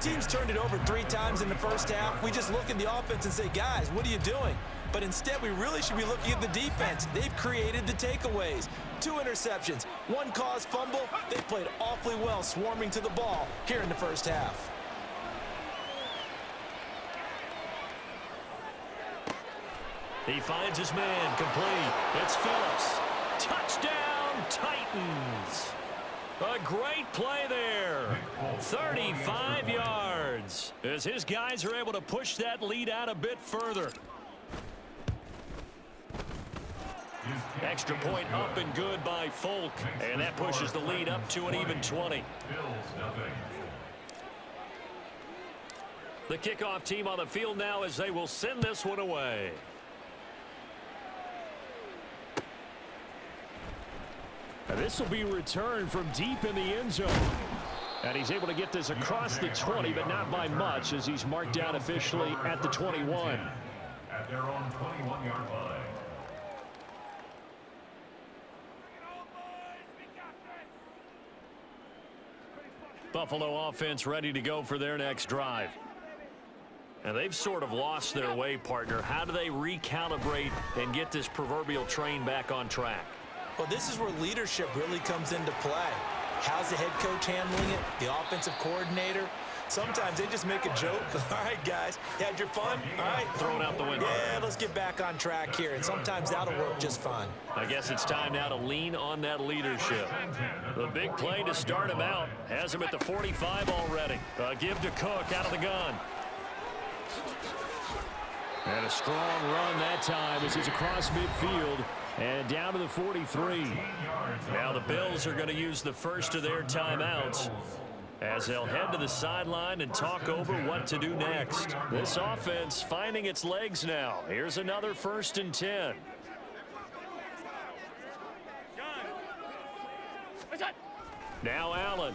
team's turned it over 3 times in the first half. We just look at the offense and say, guys, what are you doing? But instead, we really should be looking at the defense. They've created the takeaways. 2 interceptions, 1 caused fumble. They played awfully well swarming to the ball here in the first half. He finds his man complete. It's Phillips. Touchdown, Titans. A great play there. 35 yards as his guys are able to push that lead out a bit further. Extra point up and good by Folk, and that pushes the lead up to an even 20. The kickoff team on the field now as they will send this one away. This will be returned from deep in the end zone. And he's able to get this across the 20, but not by much as he's marked down officially at the 21. At their own 21-yard line. Buffalo offense ready to go for their next drive. And they've sort of lost their way, partner. How do they recalibrate and get this proverbial train back on track? Well, this is where leadership really comes into play. How's the head coach handling it? The offensive coordinator? Sometimes they just make a joke. All right, guys, you had your fun? All right. Throw it out the window. Yeah, let's get back on track here. And sometimes that'll work just fine. I guess it's time now to lean on that leadership. The big play to start him out has him at the 45 already. Give to Cook out of the gun. And a strong run that time as he's across midfield and down to the 43. Now the Bills are going to use the first of their timeouts as they'll head to the sideline and talk over what to do next. This offense finding its legs now. Here's another 1st and 10. Now Allen.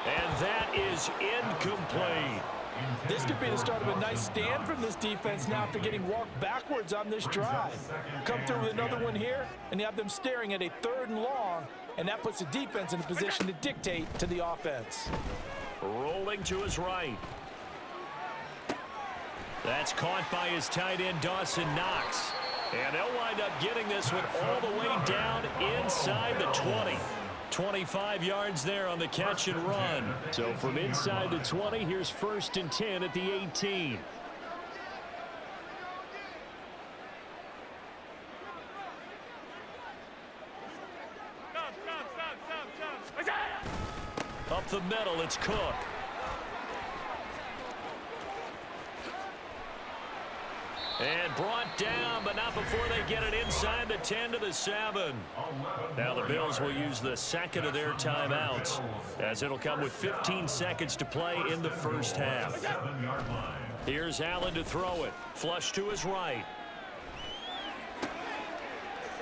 And that is incomplete. This could be the start of a nice stand from this defense now after getting walked backwards on this drive. Come through with another one here, and you have them staring at a 3rd and long, and that puts the defense in a position to dictate to the offense. Rolling to his right. That's caught by his tight end, Dawson Knox. And they'll wind up getting this one all the way down inside the 20. 25 yards there on the catch and run. So from inside the 20, here's 1st and 10 at the 18. Up the middle, it's Cook. And brought down, but not before they get it inside the 10 to the 7. Now the Bills will use the second of their timeouts as it'll come with 15 seconds to play in the first half. Here's Allen to throw it. Flush to his right.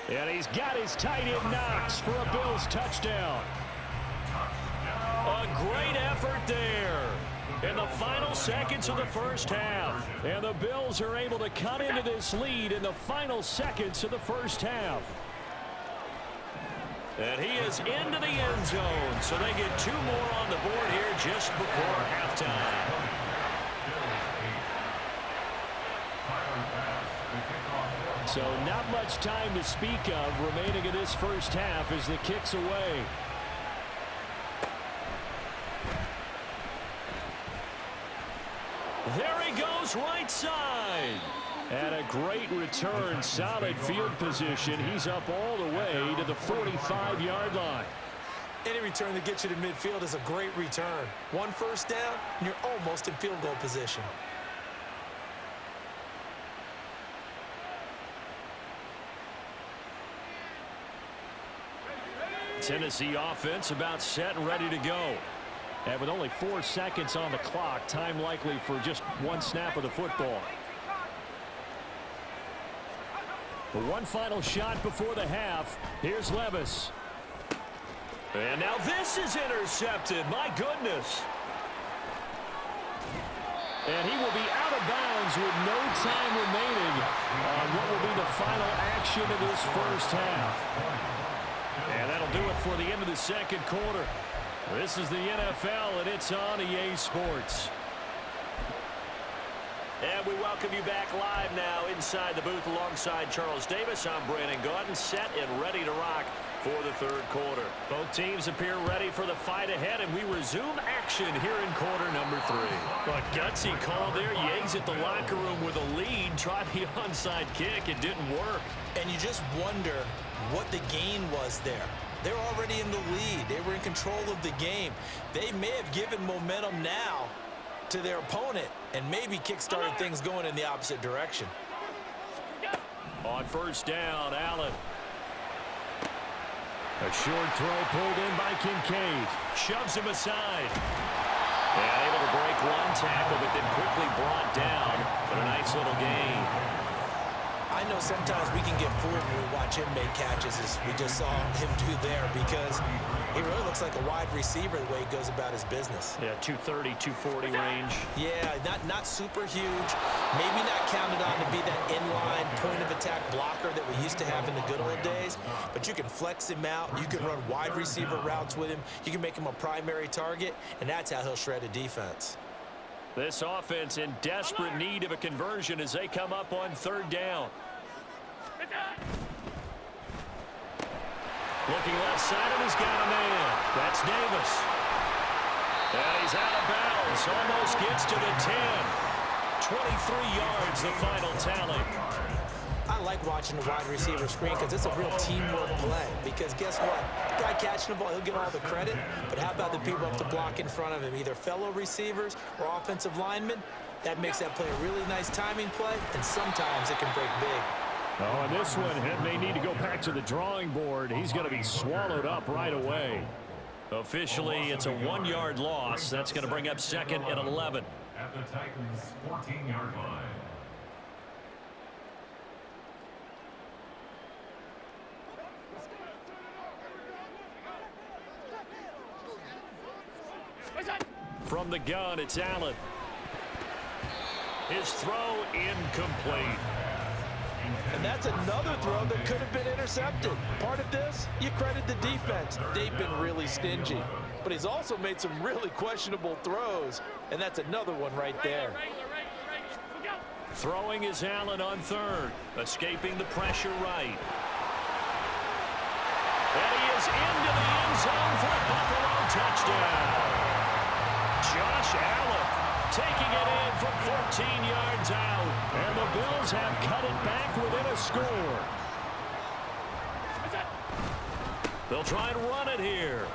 And he's got his tight end Knox for a Bills touchdown. A great effort there in the final seconds of the first half. And the Bills are able to cut into this lead in the final seconds of the first half. And he is into the end zone, so they get 2 more on the board here just before halftime. So not much time to speak of remaining in this first half as the kick's away. There he goes right side. And a great return, solid field position. He's up all the way to the 45-yard line. Any return that gets you to midfield is a great return. 1 first down, and you're almost in field goal position. Tennessee offense about set and ready to go. And with only 4 seconds on the clock, time likely for just 1 snap of the football. But one final shot before the half. Here's Levis. And now this is intercepted. My goodness. And he will be out of bounds with no time remaining on what will be the final action of this first half. And that'll do it for the end of the second quarter. This is the NFL, and it's on EA Sports. And we welcome you back live now inside the booth alongside Charles Davis. I'm Brandon Gaudin, set and ready to rock for the third quarter. Both teams appear ready for the fight ahead, and we resume action here in quarter number 3. But gutsy call there. You exit the locker room with a lead. Try the onside kick. It didn't work. And you just wonder what the gain was there. They're already in the lead. They were in control of the game. They may have given momentum now to their opponent and maybe kick-started things going in the opposite direction. On first down, Allen. A short throw pulled in by Kincaid. Shoves him aside. And able to break one tackle, but then quickly brought down. But a nice little gain. I know sometimes we can get fooled when we watch him make catches, as we just saw him do there, because he really looks like a wide receiver the way he goes about his business. Yeah, 230, 240 range. Yeah, not super huge. Maybe not counted on to be that inline point-of-attack blocker that we used to have in the good old days, but you can flex him out. You can run wide receiver routes with him. You can make him a primary target, and that's how he'll shred a defense. This offense in desperate need of a conversion as they come up on third down. Looking left side, and he's got a man. That's Davis. And he's out of bounds. Almost gets to the 10. 23 yards, the final tally. I like watching the wide receiver screen because it's a real teamwork play. Because guess what? The guy catching the ball, he'll get all the credit. But how about the people up to block in front of him, either fellow receivers or offensive linemen? That makes that play a really nice timing play, and sometimes it can break big. Oh, and this one, it may need to go back to the drawing board. He's going to be swallowed up right away. Officially, it's a 1-yard loss. That's going to bring up second and 11. At the Titans' 14-yard line. From the gun, it's Allen. His throw incomplete. And that's another throw that could have been intercepted. Part of this, you credit the defense. They've been really stingy. But he's also made some really questionable throws, and that's another one right there. Throwing is Allen on third. Escaping the pressure right. And he is into the end zone for a Buffalo touchdown. Josh Allen taking it in from 14 yards out. And the Bills have cut it back within a score. They'll try and run it here.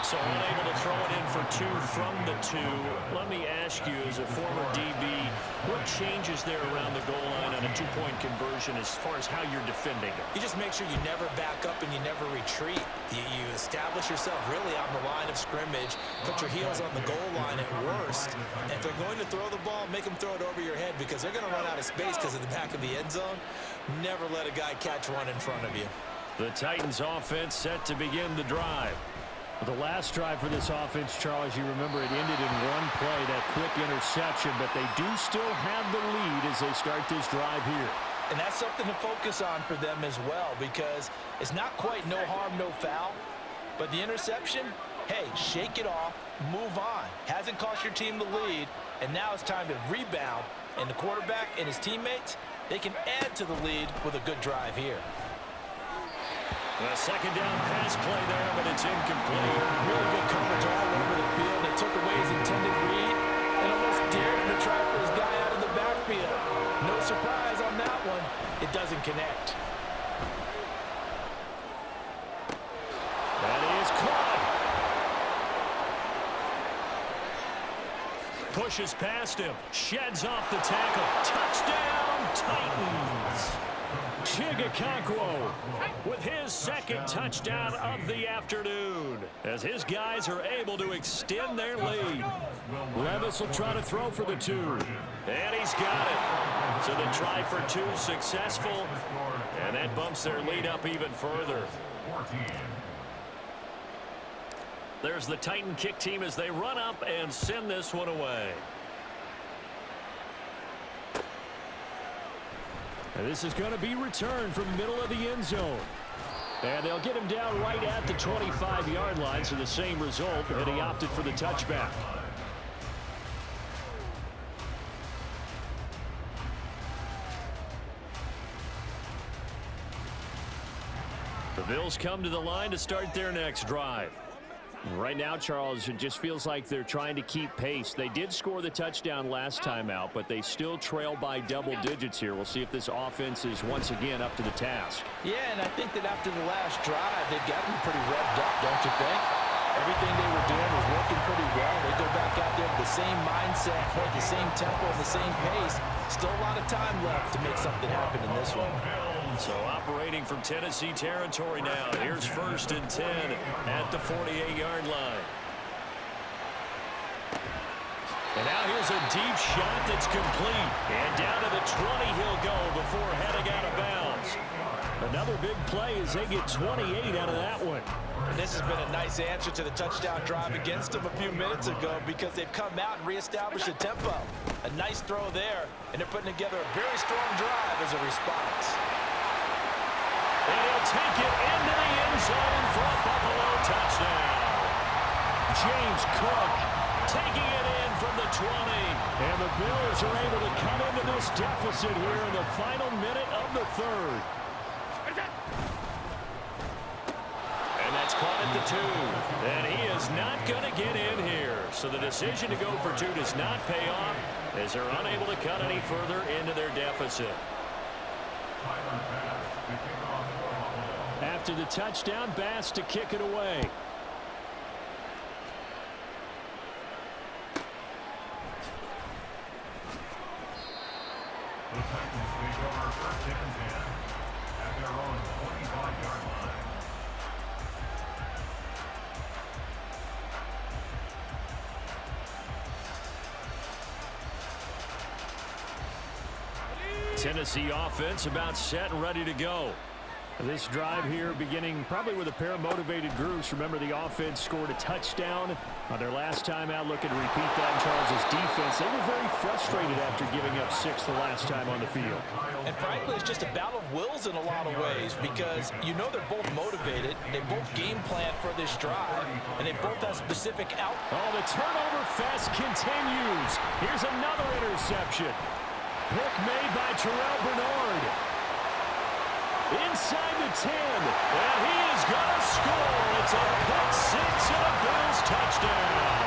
So unable to throw it in for 2 from the 2. Let me ask you, as a former DB, what changes there around the goal line on a 2-point conversion as far as how you're defending it? You just make sure you never back up and you never retreat. You establish yourself really on the line of scrimmage, put your heels on the goal line at worst. And if they're going to throw the ball, make them throw it over your head because they're going to run out of space because of the back of the end zone. Never let a guy catch one in front of you. The Titans offense set to begin the drive. The last drive for this offense, Charles, you remember it ended in one play, that quick interception, but they do still have the lead as they start this drive here. And that's something to focus on for them as well, because it's not quite no harm, no foul. But the interception, hey, shake it off, move on. Hasn't cost your team the lead, and now it's time to rebound. And the quarterback and his teammates, they can add to the lead with a good drive here. A second down pass play there, but it's incomplete. Really good coverage all over the field. They took away his intended read and almost dared him to try for his guy out of the backfield. No surprise on that one. It doesn't connect. That is caught. Pushes past him. Sheds off the tackle. Touchdown, Titans. Chigakakwo with his second touchdown of the afternoon as his guys are able to extend their lead. Levis will try to throw for the 2. And he's got it. So the try for 2 successful. And that bumps their lead up even further. There's the Titan kick team as they run up and send this one away. And this is going to be returned from the middle of the end zone. And they'll get him down right at the 25-yard line, so the same result, and he opted for the touchback. The Bills come to the line to start their next drive. Right now, Charles, it just feels like they're trying to keep pace. They did score the touchdown last time out, but they still trail by double digits here. We'll see if this offense is once again up to the task. Yeah, and I think that after the last drive, they've got to be pretty revved up, don't you think? Everything they were doing was working pretty well. They go back out there with the same mindset, play the same tempo, and the same pace. Still a lot of time left to make something happen in this one. So operating from Tennessee territory now. Here's 1st and 10 at the 48-yard line. And now here's a deep shot that's complete. And down to the 20 he'll go before heading out of bounds. Another big play as they get 28 out of that one. And this has been a nice answer to the touchdown drive against them a few minutes ago because they've come out and reestablished the tempo. A nice throw there, and they're putting together a very strong drive as a response. And he'll take it into the end zone for a Buffalo touchdown. James Cook Taking it in from the 20. And the Bills are able to cut into this deficit here in the final minute of the third. And that's caught at the 2. And he is not going to get in here. So the decision to go for 2 does not pay off as they're unable to cut any further into their deficit. After the touchdown, Bass to kick it away. The Titans take over 1st and 10 at their own 25-yard line. Tennessee offense about set and ready to go. This drive here beginning probably with a pair of motivated groups. Remember, the offense scored a touchdown on their last time out. Looking to repeat that in Charles's defense. They were very frustrated after giving up 6 the last time on the field. And frankly, it's just a battle of wills in a lot of ways because you know they're both motivated. They both game plan for this drive, and they both have specific out. Oh, the turnover fest continues. Here's another interception. Pick made by Terrell Bernard. Inside the 10. And he is going to score. It's a pick 6 and a Bills touchdown.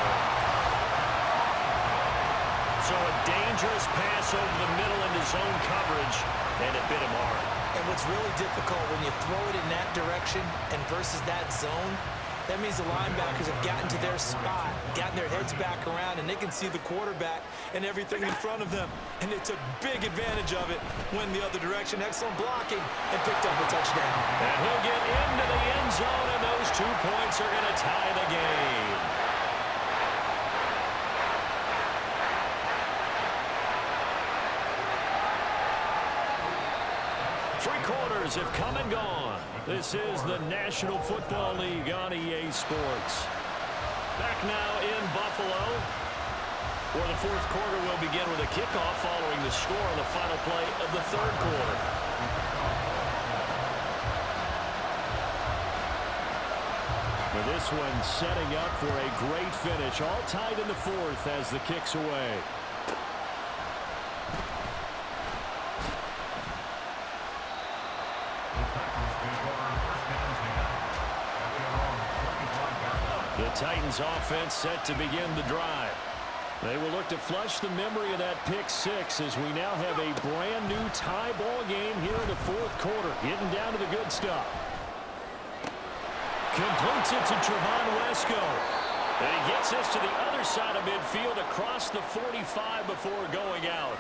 So a dangerous pass over the middle into zone coverage, and it bit him hard. And what's really difficult when you throw it in that direction and versus that zone, that means the linebackers have gotten to their spot, gotten their heads back around, and they can see the quarterback and everything in front of them. And they took big advantage of it, went the other direction, excellent blocking, and picked up a touchdown. And he'll get into the end zone, and those 2 points are going to tie the game. Three quarters have come and gone. This is the National Football League on EA Sports. Back now in Buffalo, where the fourth quarter will begin with a kickoff following the score on the final play of the third quarter. With this one setting up for a great finish, all tied in the fourth as the kick's away. The Titans offense set to begin the drive. They will look to flush the memory of that pick 6 as we now have a brand new tie ball game here in the fourth quarter. Getting down to the good stuff. Completes it to Trevon Wesco. And he gets us to the other side of midfield across the 45 before going out.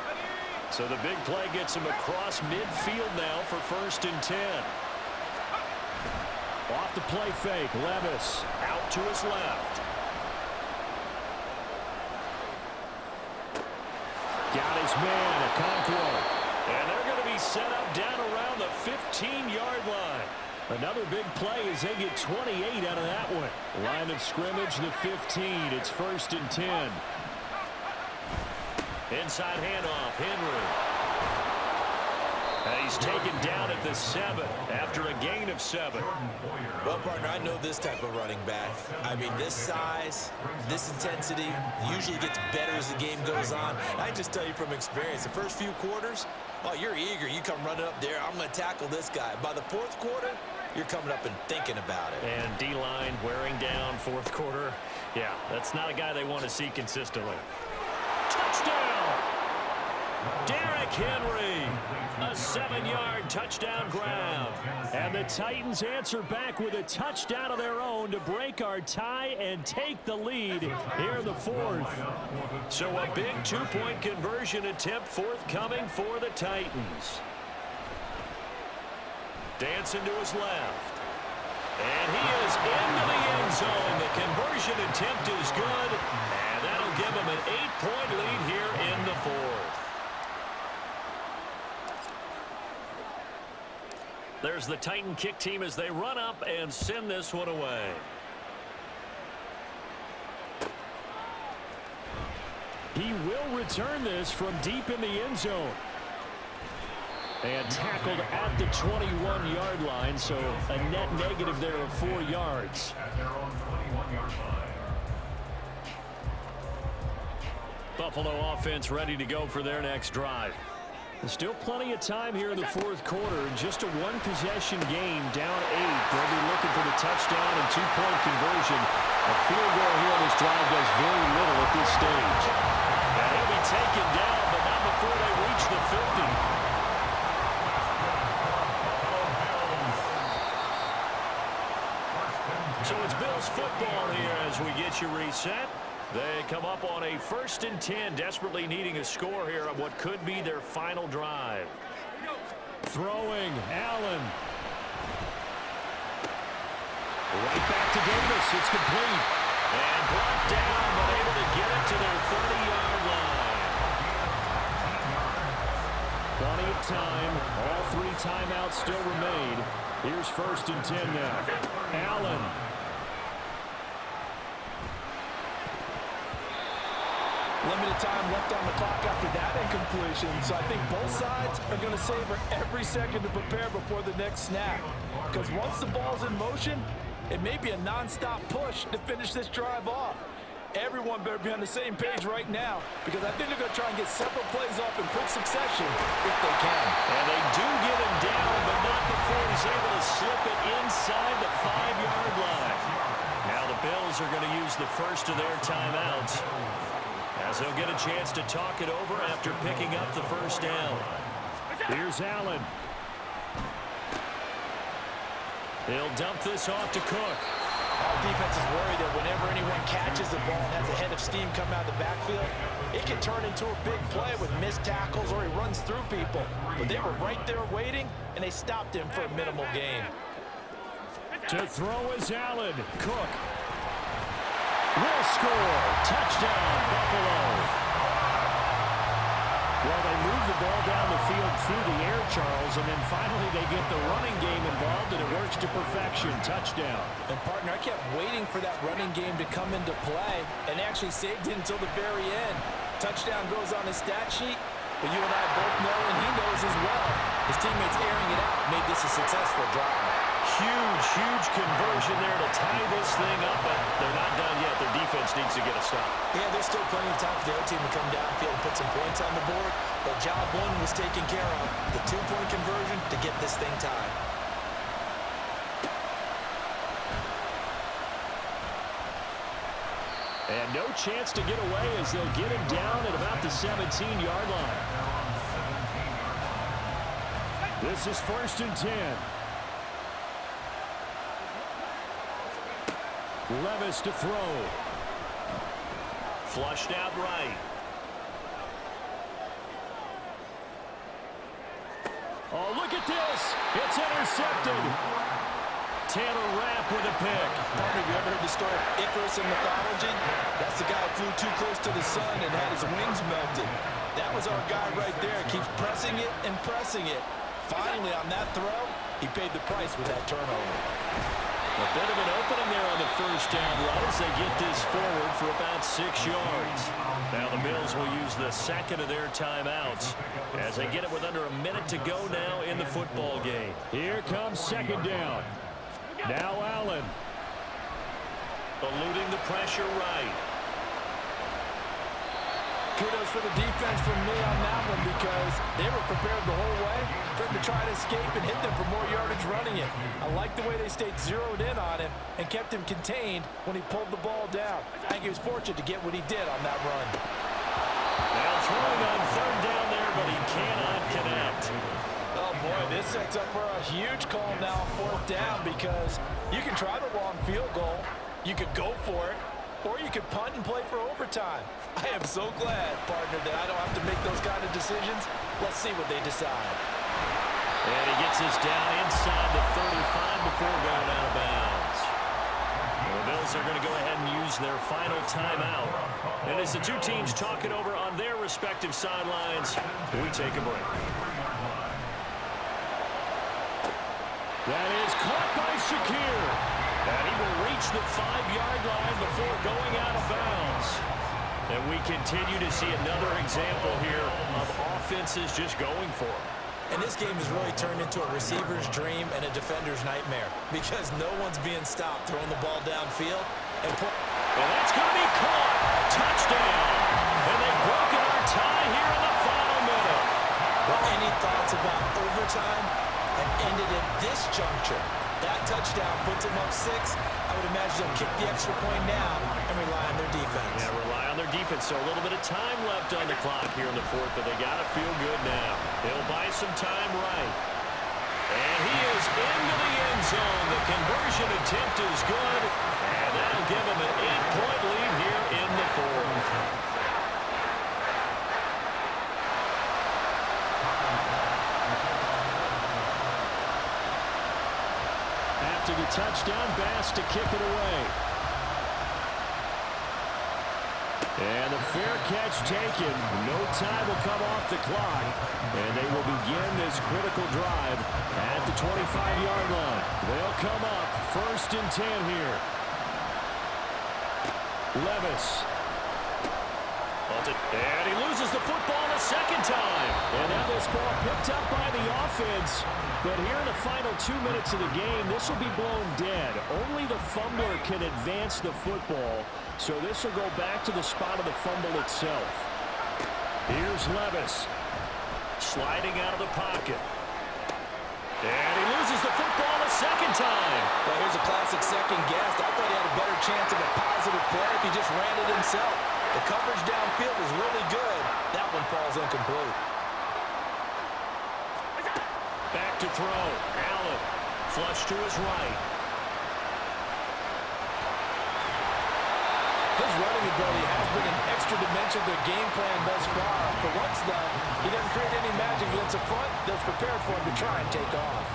So the big play gets him across midfield now for 1st and 10. Off the play fake, Levis out to his left. Got his man, Okonkwo. And they're going to be set up down around the 15-yard line. Another big play as they get 28 out of that one. Line of scrimmage, the 15. It's 1st and 10. Inside handoff, Henry. And he's taken down at the 7 after a gain of 7. Well, partner, I know this type of running back. I mean, this size, this intensity usually gets better as the game goes on. I just tell you from experience, the first few quarters, oh, you're eager. You come running up there. I'm going to tackle this guy. By the fourth quarter, you're coming up and thinking about it. And D-line wearing down fourth quarter. Yeah, that's not a guy they want to see consistently. Touchdown! Derrick Henry, a 7-yard touchdown grab. And the Titans answer back with a touchdown of their own to break our tie and take the lead here in the fourth. So a big 2-point conversion attempt forthcoming for the Titans. Dancing to his left. And he is into the end zone. The conversion attempt is good. And that'll give him an 8-point lead here in the fourth. There's the Titan kick team as they run up and send this one away. He will return this from deep in the end zone. And tackled at the 21-yard line, so a net negative there of 4 yards. At their own 21-yard line. Buffalo offense ready to go for their next drive. There's still plenty of time here in the fourth quarter. Just a one-possession game, down 8. They'll be looking for the touchdown and 2-point conversion. A field goal here on this drive does very little at this stage. And he'll be taken down, but not before they reach the 50. So it's Bills football here as we get you reset. They come up on a 1st and 10, desperately needing a score here on what could be their final drive. Throwing, Allen. Right back to Davis. It's complete. And brought down, but able to get it to their 30-yard line. Plenty of time. All 3 timeouts still remain. Here's 1st and 10 now. Allen. Limited time left on the clock after that incompletion, so I think both sides are going to savor every second to prepare before the next snap. Because once the ball's in motion, it may be a non-stop push to finish this drive off. Everyone better be on the same page right now, because I think they're going to try and get several plays off in quick succession if they can. And they do get him down, but not before he's able to slip it inside the 5-yard line. Now the Bills are going to use the first of their timeouts, as they'll get a chance to talk it over after picking up the first down. Here's Allen. He'll dump this off to Cook. Our defense is worried that whenever anyone catches the ball and has a head of steam coming out of the backfield, it can turn into a big play with missed tackles or he runs through people. But they were right there waiting, and they stopped him for a minimal gain. To throw is Allen. Cook will score. Touchdown, Buffalo. Well, they move the ball down the field through the air, Charles, and then finally they get the running game involved, and it works to perfection. Touchdown. And, partner, I kept waiting for that running game to come into play and actually saved it until the very end. Touchdown goes on his stat sheet, but you and I both know, and he knows as well, his teammates airing it out made this a successful drive. Huge, huge conversion there to tie this thing up, but they're not done yet. Their defense needs to get a stop. Yeah, there's still plenty of time for the other team to come downfield and put some points on the board, but job 1 was taken care of. The 2-point conversion to get this thing tied. And no chance to get away as they'll get him down at about the 17-yard line. This is 1st and 10. Levis to throw. Flushed out right. Oh, look at this. It's intercepted. Taylor Rapp with a pick. Partner, have you ever heard the story of Icarus in mythology? That's the guy who flew too close to the sun and had his wings melted. That was our guy right there. Keeps pressing it and pressing it. Finally, on that throw, he paid the price with that turnover. A bit of an opening there on the first down run as they get this forward for about 6 yards. Now the Bills will use the second of their timeouts as they get it with under a minute to go now in the football game. Here comes second down. Now Allen. Eluding the pressure right. Kudos for the defense from me on that one because they were prepared the whole way for him to try to escape and hit them for more yardage running it. I like the way they stayed zeroed in on him and kept him contained when he pulled the ball down. I think he was fortunate to get what he did on that run. Now throwing on third down there, but he cannot connect. Oh, boy, this sets up for a huge call now on fourth down because you can try the long field goal, you could go for it, or you could punt and play for overtime. I am so glad, partner, that I don't have to make those kind of decisions. Let's see what they decide. And he gets us down inside the 35 before going out of bounds. The Bills are going to go ahead and use their final timeout. And as the two teams talk it over on their respective sidelines, we take a break. That is caught by Shakir. And he will reach the 5-yard line before going out of bounds. And we continue to see another example here of offenses just going for it. And this game has really turned into a receiver's dream and a defender's nightmare because no one's being stopped throwing the ball downfield. And that's going to be caught. Touchdown. And they've broken our tie here in the final minute. Well, any thoughts about overtime have ended at this juncture. That touchdown puts them up 6. I would imagine they'll kick the extra point now and rely on their defense. Yeah, rely on their defense. So a little bit of time left on the clock here in the fourth, but they got to feel good now. They'll buy some time right. And he is into the end zone. The conversion attempt is good, and that'll give him an 8-point lead here in the fourth. After the touchdown, Bass to kick it away. And the fair catch taken. No time will come off the clock. And they will begin this critical drive at the 25-yard line. They'll come up 1st and 10 here. Levis. And he loses the football the second time. And now this ball picked up by the offense. But here in the final 2 minutes of the game, this will be blown dead. Only the fumbler can advance the football. So this will go back to the spot of the fumble itself. Here's Levis. Sliding out of the pocket. And he loses the football the second time. Well, here's a classic second guess. I thought he had a better chance of a positive play if he just ran it himself. The coverage downfield was really good. That one falls incomplete. Back to throw. Allen. Flush to his right. His running ability has been an extra dimension to the game plan thus far. For once, though, he doesn't create any magic against the front that's prepared for him to try and take off.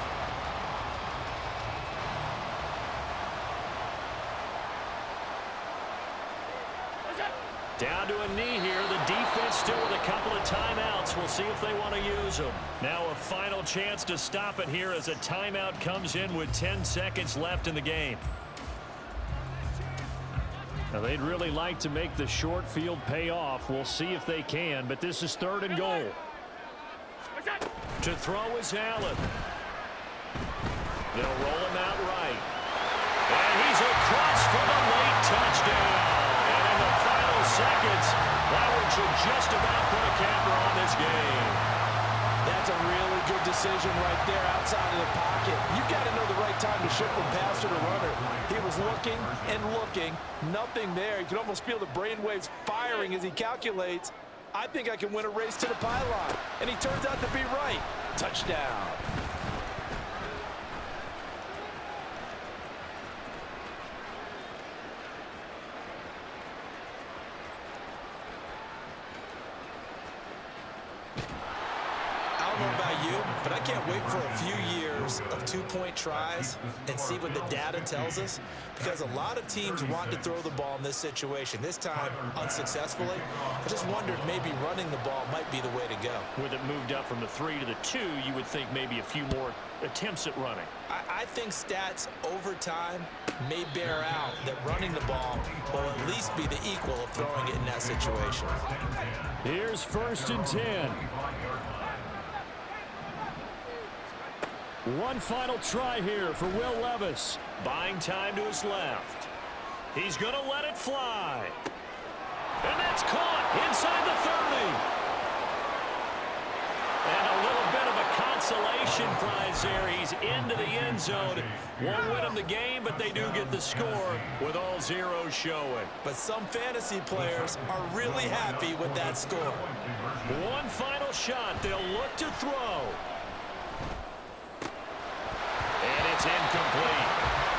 Down to a knee here. The defense still with a couple of timeouts. We'll see if they want to use them. Now a final chance to stop it here as a timeout comes in with 10 seconds left in the game. Now they'd really like to make the short field pay off. We'll see if they can, but this is 3rd and goal. To throw is Allen. They'll roll him out right. And he's across for the late touchdown. And in the final seconds, that one should just about put a capper on this game. That's a really good decision right there outside of the pocket. You've got to know the right time to shift from passer to runner. He was looking and looking. Nothing there. You can almost feel the brainwaves firing as he calculates. I think I can win a race to the pylon. And he turns out to be right. Touchdown. you, but I can't wait for a few years of two-point tries and see what the data tells us, because a lot of teams want to throw the ball in this situation. This time, unsuccessfully. I just wondered maybe running the ball might be the way to go. With it moved up from the 3 to the 2, you would think maybe a few more attempts at running. I think stats over time may bear out that running the ball will at least be the equal of throwing it in that situation. Here's 1st and 10. One final try here for Will Levis. Buying time to his left. He's going to let it fly. And that's caught inside the 30. And a little bit of a consolation prize there. He's into the end zone. Won't win him the game, but they do get the score with all zeros showing. But some fantasy players are really happy with that score. One final shot. They'll look to throw. And it's incomplete.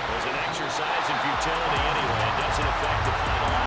It was an exercise in futility anyway. It doesn't affect the